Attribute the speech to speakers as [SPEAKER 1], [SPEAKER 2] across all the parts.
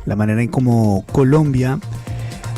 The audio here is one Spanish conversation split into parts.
[SPEAKER 1] la manera en cómo Colombia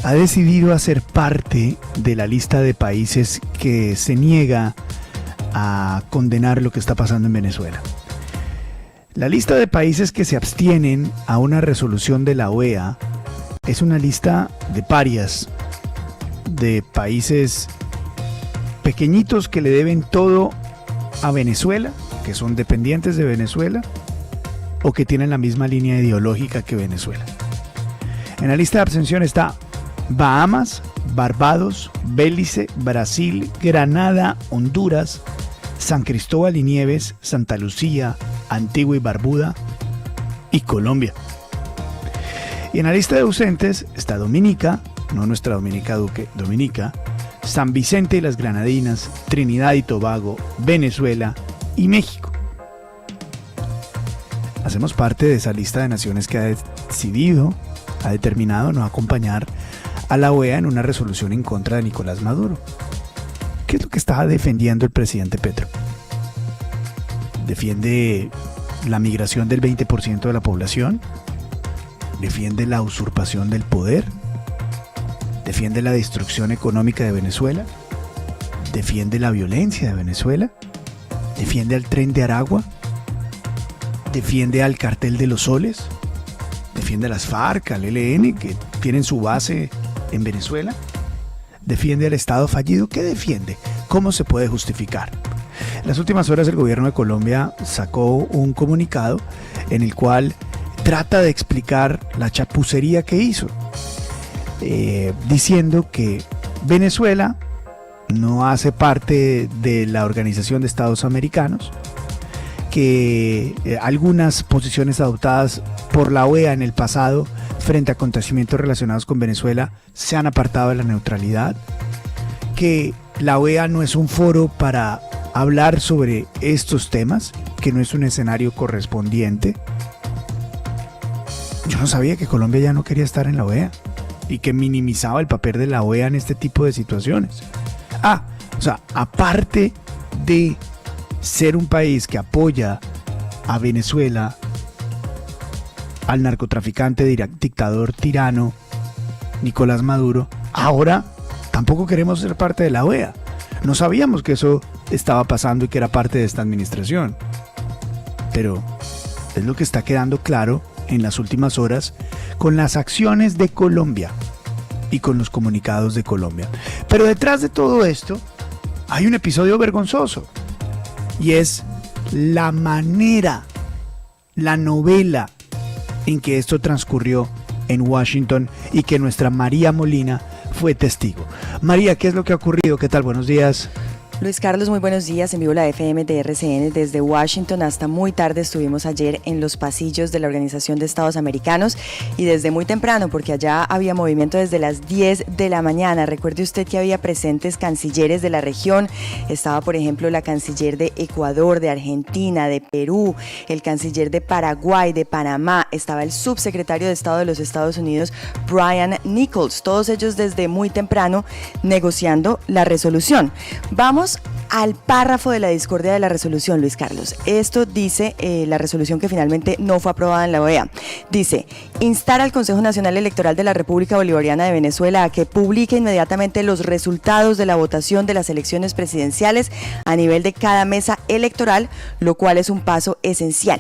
[SPEAKER 1] ha decidido hacer parte de la lista de países que se niega a condenar lo que está pasando en Venezuela. La lista de países que se abstienen a una resolución de la OEA es una lista de parias, de países pequeñitos que le deben todo a Venezuela, que son dependientes de Venezuela o que tienen la misma línea ideológica que Venezuela. En la lista de abstención está Bahamas, Barbados, Belice, Brasil, Granada, Honduras, San Cristóbal y Nieves, Santa Lucía, Antigua y Barbuda y Colombia. Y en la lista de ausentes está Dominica, no nuestra Dominica Duque, Dominica, San Vicente y las Granadinas, Trinidad y Tobago, Venezuela y México. Hacemos parte de esa lista de naciones que ha determinado no acompañar a la OEA en una resolución en contra de Nicolás Maduro. ¿Qué es lo que estaba defendiendo el presidente Petro? ¿Defiende la migración del 20% de la población? ¿Defiende la usurpación del poder? ¿Defiende la destrucción económica de Venezuela? ¿Defiende la violencia de Venezuela? ¿Defiende al Tren de Aragua? ¿Defiende al Cartel de los Soles? ¿Defiende a las FARC, al ELN, que tienen su base en Venezuela? ¿Defiende al Estado fallido? ¿Qué defiende? ¿Cómo se puede justificar? En las últimas horas el gobierno de Colombia sacó un comunicado en el cual trata de explicar la chapucería que hizo, diciendo que Venezuela no hace parte de la Organización de Estados Americanos, que algunas posiciones adoptadas por la OEA en el pasado frente a acontecimientos relacionados con Venezuela se han apartado de la neutralidad, que la OEA no es un foro para hablar sobre estos temas, que no es un escenario correspondiente. Yo no sabía que Colombia ya no quería estar en la OEA y que minimizaba el papel de la OEA en este tipo de situaciones. O sea, aparte de ser un país que apoya a Venezuela, al narcotraficante, dictador, tirano, Nicolás Maduro, ahora tampoco queremos ser parte de la OEA. No sabíamos que eso estaba pasando y que era parte de esta administración. Pero es lo que está quedando claro en las últimas horas con las acciones de Colombia y con los comunicados de Colombia. Pero detrás de todo esto hay un episodio vergonzoso, y es la manera, la novela en que esto transcurrió en Washington y que nuestra María Molina fue testigo. María, ¿qué es lo que ha ocurrido? ¿Qué tal? Buenos días.
[SPEAKER 2] Luis Carlos, muy buenos días. En vivo la FM de RCN desde Washington. Hasta muy tarde estuvimos ayer en los pasillos de la Organización de Estados Americanos y desde muy temprano, porque allá había movimiento desde las 10 de la mañana. Recuerde usted que había presentes cancilleres de la región. Estaba, por ejemplo, la canciller de Ecuador, de Argentina, de Perú, el canciller de Paraguay, de Panamá. Estaba el subsecretario de Estado de los Estados Unidos, Brian Nichols. Todos ellos desde muy temprano negociando la resolución. Vamos al párrafo de la discordia de la resolución, Luis Carlos. Esto dice la resolución que finalmente no fue aprobada en la OEA. Dice: instar al Consejo Nacional Electoral de la República Bolivariana de Venezuela a que publique inmediatamente los resultados de la votación de las elecciones presidenciales a nivel de cada mesa electoral, lo cual es un paso esencial.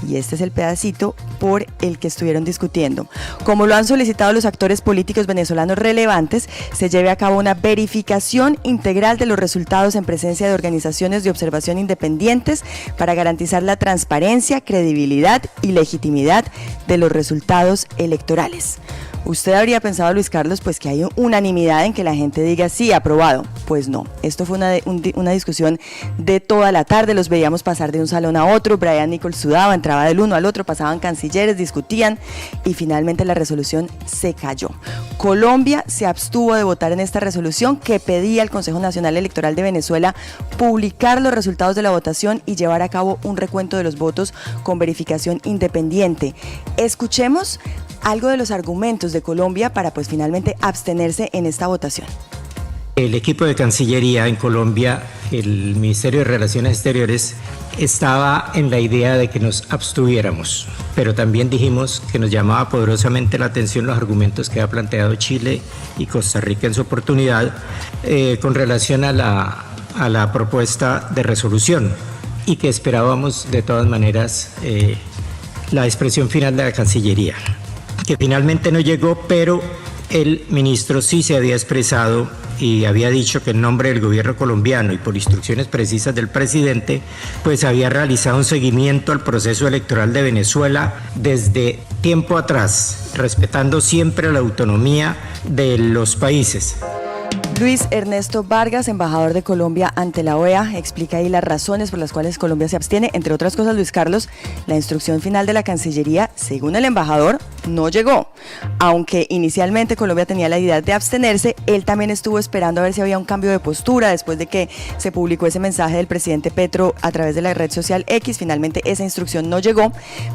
[SPEAKER 2] Y este es el pedacito por el que estuvieron discutiendo. Como lo han solicitado los actores políticos venezolanos relevantes, se lleve a cabo una verificación integral de los resultados en presencia de organizaciones de observación independientes para garantizar la transparencia, credibilidad y legitimidad de los resultados electorales. Usted habría pensado, Luis Carlos, pues que hay unanimidad en que la gente diga sí, aprobado. Pues no, esto fue una discusión de toda la tarde, los veíamos pasar de un salón a otro, Brian Nichols sudaba, entraba del uno al otro, pasaban cancilleres, discutían y finalmente la resolución se cayó. Colombia se abstuvo de votar en esta resolución que pedía al Consejo Nacional Electoral de Venezuela publicar los resultados de la votación y llevar a cabo un recuento de los votos con verificación independiente. Escuchemos algo de los argumentos de Colombia para pues finalmente abstenerse en esta votación.
[SPEAKER 3] El equipo de Cancillería en Colombia el Ministerio de Relaciones Exteriores estaba en la idea de que nos abstuviéramos, pero también dijimos que nos llamaba poderosamente la atención los argumentos que ha planteado Chile y Costa Rica en su oportunidad con relación a la propuesta de resolución, y que esperábamos de todas maneras la expresión final de la Cancillería, que finalmente no llegó, pero el ministro sí se había expresado y había dicho que en nombre del gobierno colombiano y por instrucciones precisas del presidente, pues había realizado un seguimiento al proceso electoral de Venezuela desde tiempo atrás, respetando siempre la autonomía de los países.
[SPEAKER 2] Luis Ernesto Vargas, embajador de Colombia ante la OEA, explica ahí las razones por las cuales Colombia se abstiene. Entre otras cosas, Luis Carlos, la instrucción final de la Cancillería, según el embajador, no llegó. Aunque inicialmente Colombia tenía la idea de abstenerse, él también estuvo esperando a ver si había un cambio de postura después de que se publicó ese mensaje del presidente Petro a través de la red social X. Finalmente esa instrucción no llegó,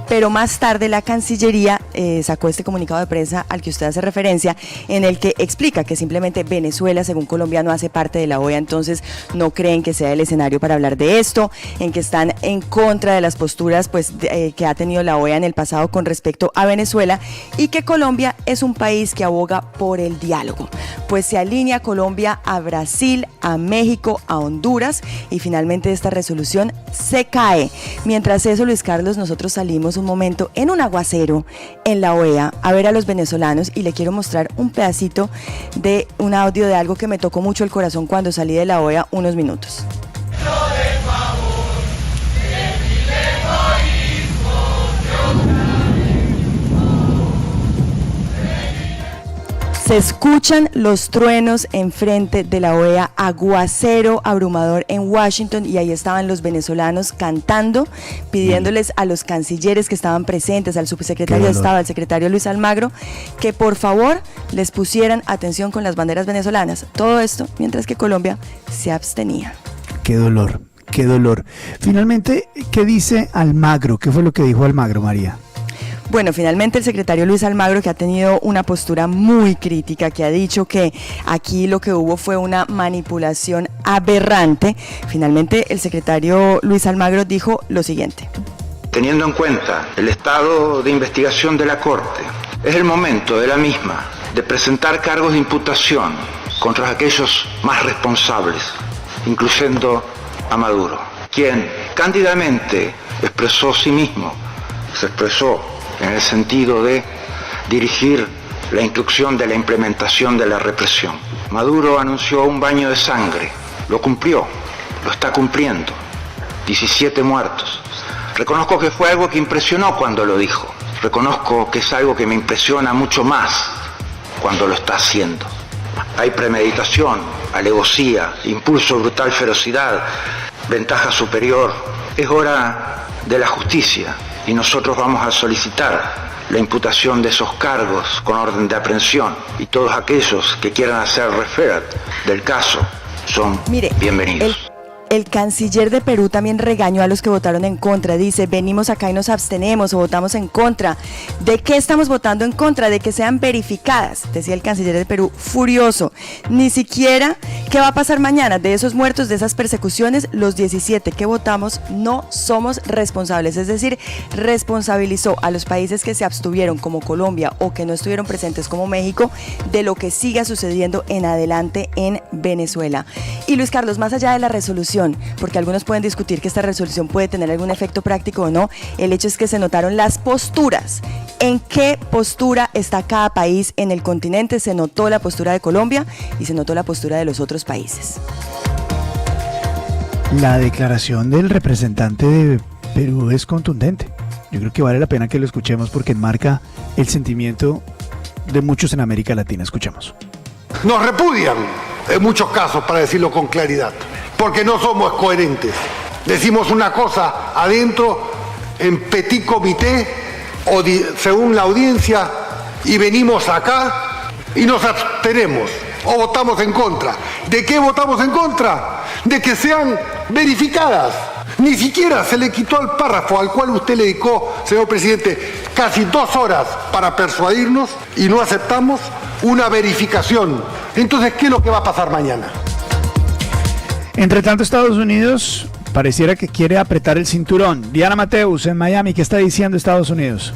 [SPEAKER 2] pero más tarde la Cancillería sacó este comunicado de prensa al que usted hace referencia, en el que explica que simplemente Venezuela, según Colombia, no hace parte de la OEA, entonces no creen que sea el escenario para hablar de esto, en que están en contra de las posturas que ha tenido la OEA en el pasado con respecto a Venezuela, y que Colombia es un país que aboga por el diálogo, pues se alinea Colombia a Brasil, a México, a Honduras, y finalmente esta resolución se cae. Mientras eso, Luis Carlos, nosotros salimos un momento en un aguacero en la OEA a ver a los venezolanos, y le quiero mostrar un pedacito de un audio de algo que me tocó mucho el corazón cuando salí de la OEA unos minutos. Se escuchan los truenos enfrente de la OEA, aguacero abrumador en Washington, y ahí estaban los venezolanos cantando, pidiéndoles a los cancilleres que estaban presentes, al subsecretario de Estado, al secretario Luis Almagro, que por favor les pusieran atención con las banderas venezolanas. Todo esto mientras que Colombia se abstenía.
[SPEAKER 1] Qué dolor, qué dolor. Finalmente, ¿qué dice Almagro? ¿Qué fue lo que dijo Almagro, María?
[SPEAKER 2] Bueno, finalmente el secretario Luis Almagro, que ha tenido una postura muy crítica, que ha dicho que aquí lo que hubo fue una manipulación aberrante, finalmente el secretario Luis Almagro dijo lo siguiente.
[SPEAKER 4] Teniendo en cuenta el estado de investigación de la Corte, es el momento de la misma de presentar cargos de imputación contra aquellos más responsables, incluyendo a Maduro, quien cándidamente expresó sí mismo, se expresó en el sentido de dirigir la instrucción de la implementación de la represión. Maduro anunció un baño de sangre, lo cumplió, lo está cumpliendo, 17 muertos. Reconozco que fue algo que impresionó cuando lo dijo, reconozco que es algo que me impresiona mucho más cuando lo está haciendo. Hay premeditación, alevosía, impulso, brutal ferocidad, ventaja superior. Es hora de la justicia. Y nosotros vamos a solicitar la imputación de esos cargos con orden de aprehensión, y todos aquellos que quieran hacer referat del caso son bienvenidos.
[SPEAKER 2] El canciller de Perú también regañó a los que votaron en contra. Dice, venimos acá y nos abstenemos o votamos en contra. ¿De qué estamos votando en contra? De que sean verificadas, decía el canciller de Perú, furioso. Ni siquiera qué va a pasar mañana de esos muertos, de esas persecuciones. Los 17 que votamos no somos responsables. Es decir, responsabilizó a los países que se abstuvieron, como Colombia, o que no estuvieron presentes, como México, de lo que siga sucediendo en adelante en Venezuela. Y Luis Carlos, más allá de la resolución, porque algunos pueden discutir que esta resolución puede tener algún efecto práctico o no, el hecho es que se notaron las posturas. ¿En qué postura está cada país en el continente? Se notó la postura de Colombia y se notó la postura de los otros países.
[SPEAKER 1] La declaración del representante de Perú es contundente. Yo creo que vale la pena que lo escuchemos porque enmarca el sentimiento de muchos en América Latina. Escuchemos.
[SPEAKER 5] Nos repudian en muchos casos, para decirlo con claridad, porque no somos coherentes. Decimos una cosa adentro, en petit comité, o según la audiencia, y venimos acá y nos abstenemos o votamos en contra. ¿De qué votamos en contra? De que sean verificadas. Ni siquiera se le quitó al párrafo al cual usted le dedicó, señor presidente, casi 2 horas para persuadirnos, y no aceptamos una verificación. Entonces, ¿qué es lo que va a pasar mañana?
[SPEAKER 1] Entre tanto, Estados Unidos pareciera que quiere apretar el cinturón. Diana Mateus, en Miami, ¿qué está diciendo Estados Unidos?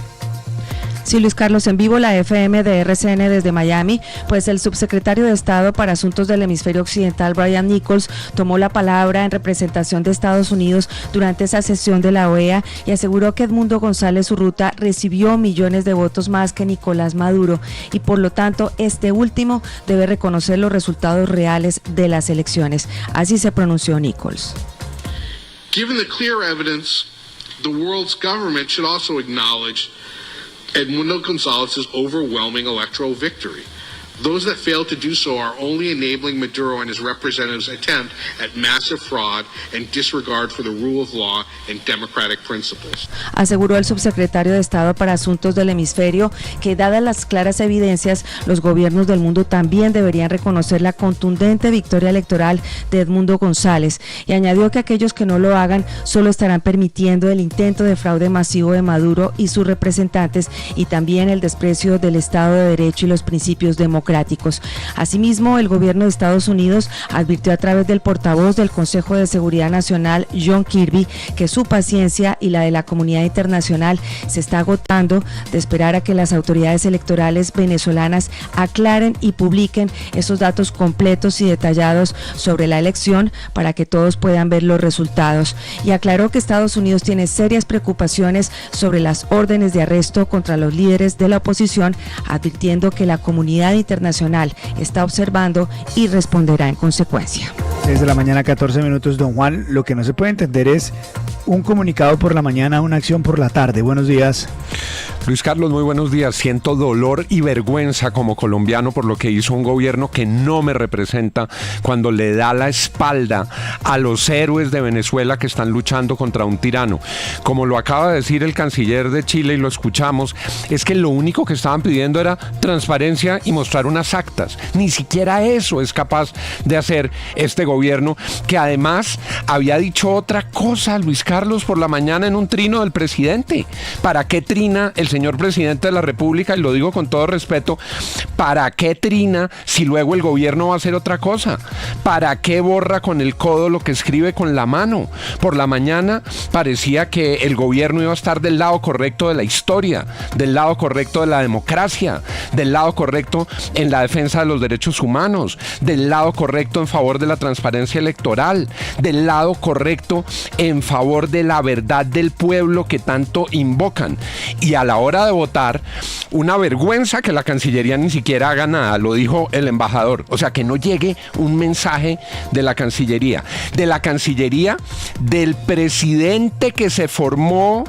[SPEAKER 6] Sí, Luis Carlos, en vivo la FM de RCN desde Miami, pues el subsecretario de Estado para Asuntos del Hemisferio Occidental, Brian Nichols, tomó la palabra en representación de Estados Unidos durante esa sesión de la OEA y aseguró que Edmundo González Urrutia recibió millones de votos más que Nicolás Maduro y por lo tanto este último debe reconocer los resultados reales de las elecciones. Así se pronunció Nichols.
[SPEAKER 7] Given the clear evidence, the world's government should also acknowledge Edmundo González's overwhelming electoral victory. Those that fail to do so are only enabling Maduro and his representatives' attempt at massive fraud and disregard for the rule of law and democratic principles.
[SPEAKER 6] Aseguró el subsecretario de Estado para Asuntos del Hemisferio que, dadas las claras evidencias, los gobiernos del mundo también deberían reconocer la contundente victoria electoral de Edmundo González y añadió que aquellos que no lo hagan solo estarán permitiendo el intento de fraude masivo de Maduro y sus representantes y también el desprecio del Estado de Derecho y los principios democráticos. Asimismo, el gobierno de Estados Unidos advirtió a través del portavoz del Consejo de Seguridad Nacional, John Kirby, que su paciencia y la de la comunidad internacional se está agotando de esperar a que las autoridades electorales venezolanas aclaren y publiquen esos datos completos y detallados sobre la elección para que todos puedan ver los resultados. Y aclaró que Estados Unidos tiene serias preocupaciones sobre las órdenes de arresto contra los líderes de la oposición, advirtiendo que la comunidad internacional está observando y responderá en consecuencia.
[SPEAKER 1] 6 de la mañana, 14 minutos, don Juan. Lo que no se puede entender es un comunicado por la mañana, una acción por la tarde. Buenos días.
[SPEAKER 8] Luis Carlos, muy buenos días. Siento dolor y vergüenza como colombiano por lo que hizo un gobierno que no me representa cuando le da la espalda a los héroes de Venezuela que están luchando contra un tirano. Como lo acaba de decir el canciller de Chile y lo escuchamos, es que lo único que estaban pidiendo era transparencia y mostrar unas actas. Ni siquiera eso es capaz de hacer este gobierno, que además había dicho otra cosa, Luis Carlos, por la mañana en un trino del presidente. ¿Para qué trina el señor presidente de la República? Y lo digo con todo respeto, ¿para qué trina si luego el gobierno va a hacer otra cosa? ¿Para qué borra con el codo lo que escribe con la mano? Por la mañana parecía que el gobierno iba a estar del lado correcto de la historia, del lado correcto de la democracia, del lado correcto en la defensa de los derechos humanos, del lado correcto en favor de la transparencia electoral, del lado correcto en favor de la verdad del pueblo que tanto invocan. Y a la hora de votar, una vergüenza que la Cancillería ni siquiera haga nada, lo dijo el embajador. O sea, que no llegue un mensaje de la Cancillería, del presidente que se formó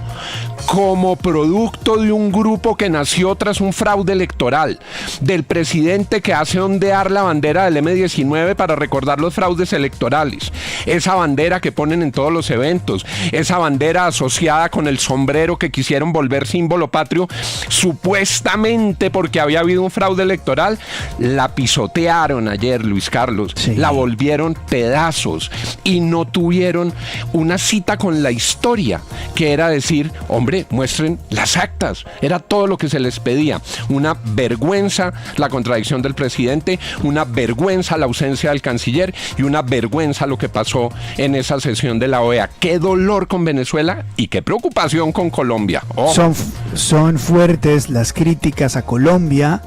[SPEAKER 8] como producto de un grupo que nació tras un fraude electoral, del presidente que hace ondear la bandera del M-19 para recordar los fraudes electorales, esa bandera que ponen en todos los eventos, esa bandera asociada con el sombrero que quisieron volver símbolo patrio, supuestamente porque había habido un fraude electoral, la pisotearon ayer, Luis Carlos, sí. La volvieron pedazos y no tuvieron una cita con la historia, que era decir, hombre, muestren las actas, era todo lo que se les pedía. Una vergüenza la contradicción del presidente, una vergüenza la ausencia del canciller y una vergüenza lo que pasó en esa sesión de la OEA. Qué dolor con Venezuela y qué preocupación con Colombia. Oh.
[SPEAKER 1] Son fuertes las críticas a Colombia